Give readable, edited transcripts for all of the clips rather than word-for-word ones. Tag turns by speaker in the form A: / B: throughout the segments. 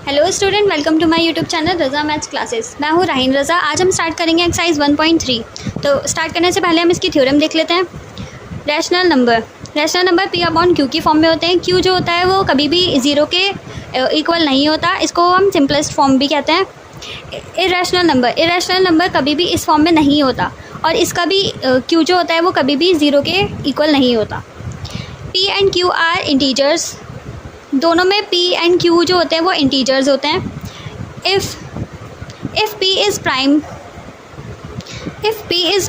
A: Hello student, welcome to my YouTube channel Raza maths classes. मैं हूँ राहीन रज़ा। आज हम स्टार्ट करेंगे एक्सरसाइज 1.3। तो स्टार्ट करने से पहले हम इसकी थ्योरम देख लेते हैं। Rational number P upon Q की फॉर्म में होते हैं। क्यू जो होता है वो कभी भी ज़ीरो के इक्वल नहीं होता, इसको हम सिंपलेस्ट फॉर्म भी कहते हैं। इरेशनल नंबर कभी भी इस फॉर्म में नहीं होता, और इसका भी क्यू जो होता है वो कभी भी ज़ीरो के इक्वल नहीं होता। P and Q R integers, दोनों में p एंड q जो होते हैं वो इंटीजर्स होते हैं। If p is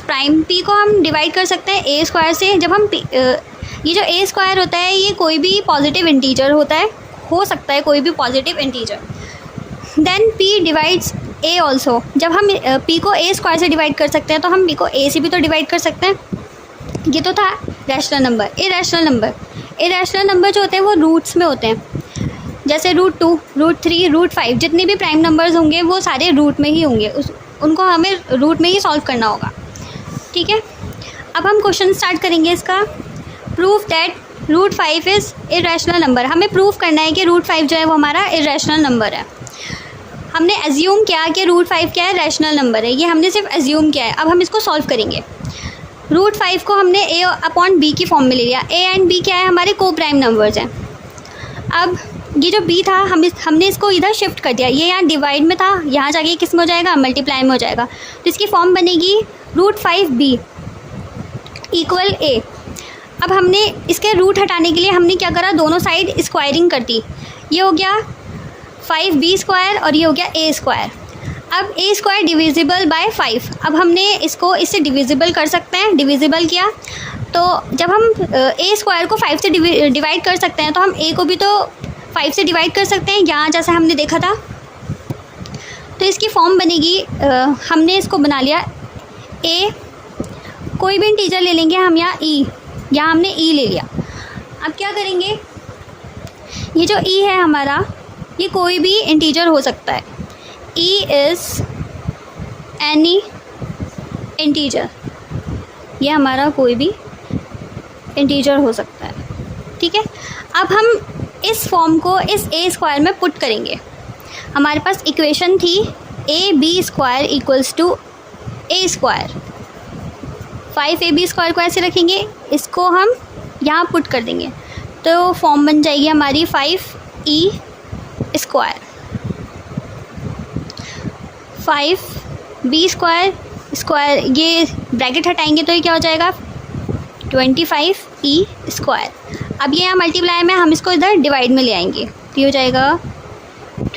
A: prime, p को हम डिवाइड कर सकते हैं a स्क्वायर से। जब हम ये जो a स्क्वायर होता है ये कोई भी पॉजिटिव इंटीजर हो सकता है कोई भी positive integer. Then p divides a also. जब हम p को a स्क्वायर से डिवाइड कर सकते हैं तो हम p को a से भी तो डिवाइड कर सकते हैं। ये तो था रैशनल नंबर। इरेशनल नंबर जो होते हैं वो रूट्स में होते हैं, जैसे √2, √3, √5। जितने भी प्राइम नंबर्स होंगे वो सारे रूट में ही होंगे, उनको हमें रूट में ही सॉल्व करना होगा। ठीक है, अब हम क्वेश्चन स्टार्ट करेंगे इसका। Proof that √5 is irrational number. हमें प्रूफ करना है कि √5 जो है वो हमारा इरेशनल नंबर है। हमने एज्यूम किया कि √5 क्या है, रैशनल नंबर है। ये हमने सिर्फ एज्यूम किया है। अब हम इसको सॉल्व करेंगे। √5 को हमने a अपॉन b की फॉर्म में ले लिया। a एंड b क्या है, हमारे को प्राइम नंबर्स हैं। अब ये जो b था हमने इसको इधर शिफ्ट कर दिया। ये यहाँ डिवाइड में था, यहाँ जाके किस में हो जाएगा, मल्टीप्लाई में हो जाएगा। तो इसकी फॉर्म बनेगी √5b इक्वल a। अब हमने इसके रूट हटाने के लिए हमने क्या करा, दोनों साइड स्क्वायरिंग कर दी। ये हो गया 5b स्क्वायर और ये हो गया a स्क्वायर। अब a स्क्वायर डिविजिबल बाय 5। अब हमने इसको इससे डिविजिबल कर सकते हैं। डिविजिबल किया तो जब हम a स्क्वायर को 5 से डिवाइड कर सकते हैं तो हम a को भी तो 5 से डिवाइड कर सकते हैं, यहाँ जैसा हमने देखा था। तो इसकी फॉर्म बनेगी, हमने इसको बना लिया a, कोई भी इंटीजर ले लेंगे हम, यहाँ हमने e ले लिया। अब क्या करेंगे, ये जो e है हमारा, ये कोई भी इंटीजर हो सकता है। e is any integer, ये हमारा कोई भी इंटीजर हो सकता है। ठीक है, अब हम इस फॉर्म को इस a स्क्वायर में पुट करेंगे। हमारे पास इक्वेशन थी ab square equals to a square. 5ab square को ऐसे रखेंगे, इसको हम यहाँ पुट कर देंगे तो फॉर्म बन जाएगी हमारी 5e स्क्वायर। 5b स्क्वायर ये ब्रैकेट हटाएंगे तो ये क्या हो जाएगा, 25e स्क्वायर। अब ये यहाँ मल्टीप्लाई में, हम इसको इधर डिवाइड में ले आएंगे तो ये हो जाएगा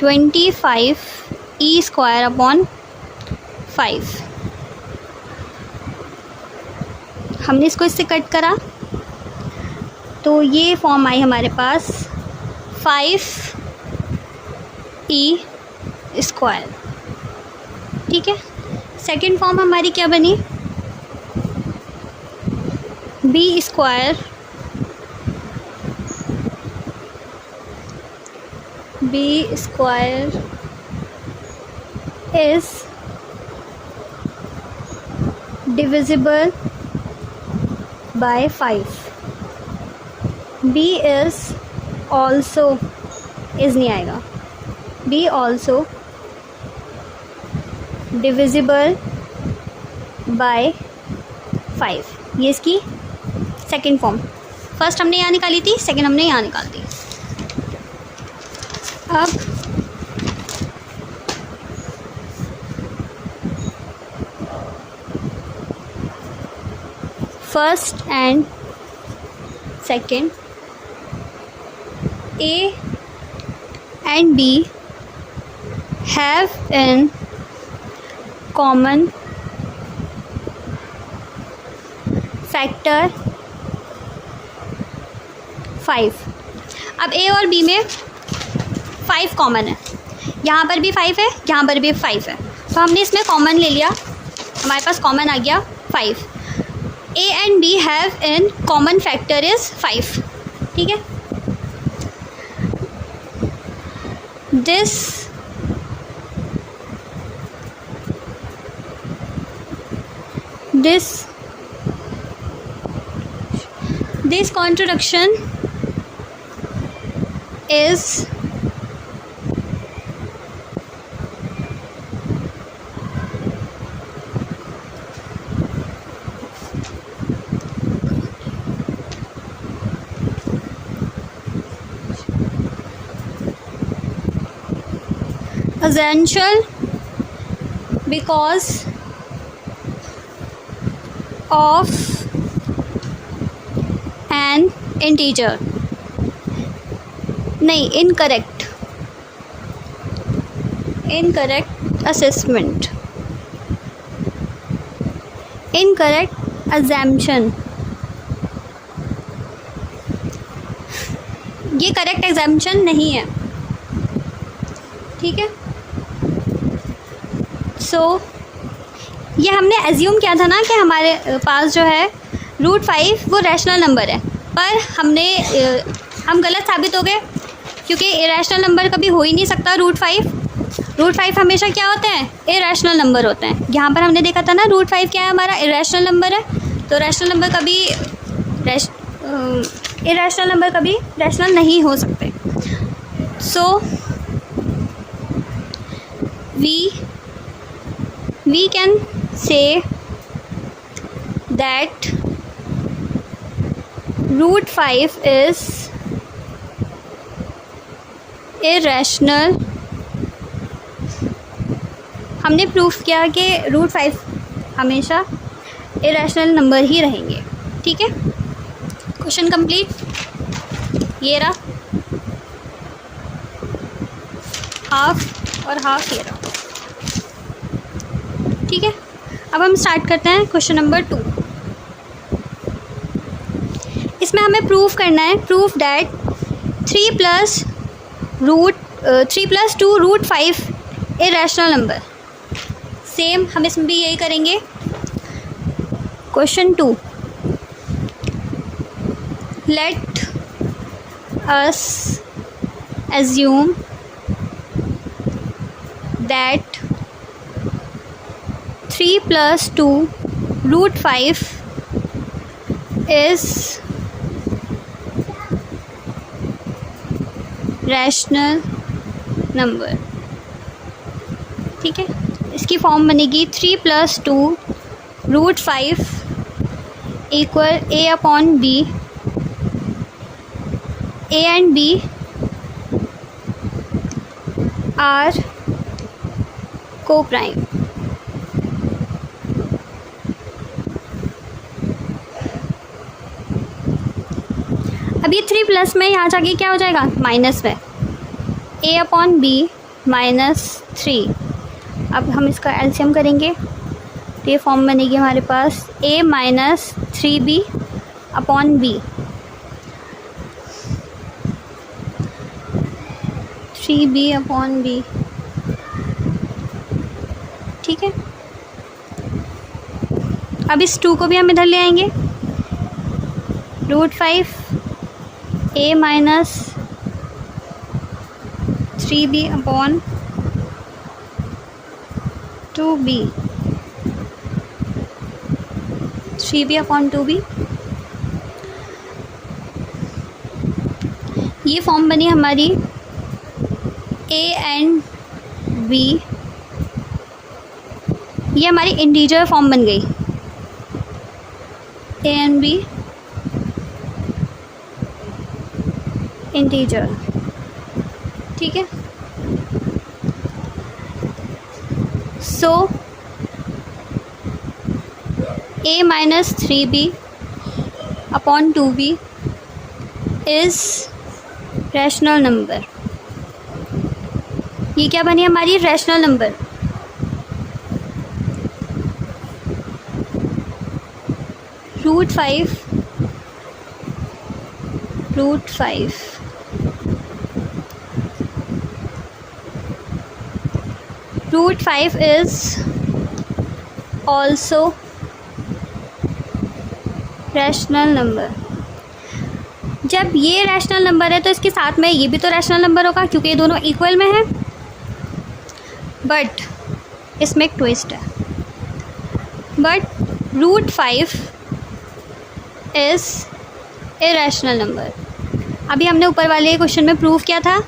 A: 25e स्क्वायर अपॉन 5। हमने इसको इससे कट करा तो ये फॉर्म आई हमारे पास 5e स्क्वायर। ठीक है, सेकेंड फॉर्म हमारी क्या बनी, b square is divisible by 5। b is also, is नहीं आएगा, b ऑल्सो डिविजिबल बाय 5। ये इसकी सेकेंड फॉर्म। फर्स्ट हमने यहाँ निकाली थी, सेकेंड हमने यहाँ निकाल दी। अब first and second, a and b have in common factor 5। अब a और b में 5 कॉमन है, यहाँ पर भी 5 है, यहाँ पर भी 5 है, तो हमने इसमें कॉमन ले लिया, हमारे पास कॉमन आ गया 5। a and b have in common factor is 5। ठीक है, this contradiction is essential because of an integer. नहीं, incorrect assessment, incorrect assumption. ये करेक्ट एग्जाम्पशन नहीं है, ठीक है। सो ये हमने एज्यूम किया था ना कि हमारे पास जो है √5 वो रैशनल नंबर है, पर हम गलत साबित हो गए, क्योंकि इरेशनल नंबर कभी हो ही नहीं सकता। √5 हमेशा क्या होते हैं, इरेशनल नंबर होते हैं। यहाँ पर हमने देखा था ना √5 क्या है, हमारा इरेशनल नंबर है। तो रैशनल नंबर कभी इरेशनल नंबर कभी रैशनल नहीं हो सकते। सो we can say that √5 is irrational। हमने प्रूफ किया कि √5 हमेशा इरेशनल नंबर ही रहेंगे, ठीक है। Question complete. ये रहा हाफ और हाफ, ये रहा, ठीक है। अब हम स्टार्ट करते हैं क्वेश्चन नंबर 2। इसमें हमें प्रूफ करना है, proof that 3 + 2 √5 irrational number. Same हम इसमें भी यही करेंगे। Question 2, let us assume that 3 + 2 √5 is rational number, ठीक है। इसकी फॉर्म बनेगी 3 + 2 √5 = a/b। A and B are co-prime। अब ये 3+ में यहाँ जाके क्या हो जाएगा, माइनस में a/b -3। अब हम इसका एलसीएम करेंगे तो ये फॉर्म बनेगी हमारे पास a - 3b/b। 3b/b, ठीक है। अब इस 2 को भी हम इधर ले आएंगे। √5 a - 3b/2b, 3b/2b। ये फॉर्म बनी हमारी a and b, ये हमारी इंटीजर फॉर्म बन गई। a and b इंटीजर, ठीक है। सो a - 3b/2b is rational number. ये क्या बनी हमारी, rational number. √5 is also rational number. जब ये रैशनल नंबर है तो इसके साथ में ये भी तो रैशनल नंबर होगा, क्योंकि ये दोनों इक्वल में हैं। बट इसमें एक ट्विस्ट है, बट √5 इज़ इरेशनल नंबर। अभी हमने ऊपर वाले क्वेश्चन में प्रूव किया था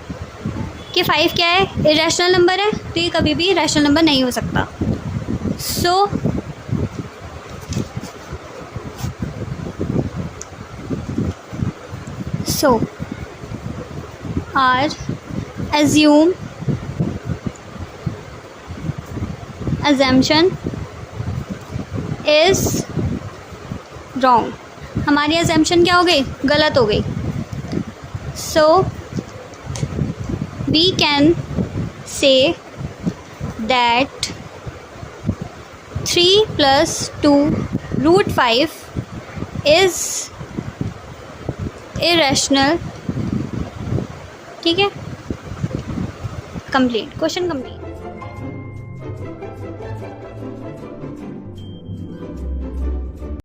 A: कि 5 क्या है, इरेशनल नंबर है, तो ये कभी भी रैशनल नंबर नहीं हो सकता। So R assume assumption is wrong. हमारी assumption क्या हो गई? गलत हो गई. So we can say that 3 plus 2 root 5 is irrational. ठीक है, कंप्लीट, क्वेश्चन कंप्लीट.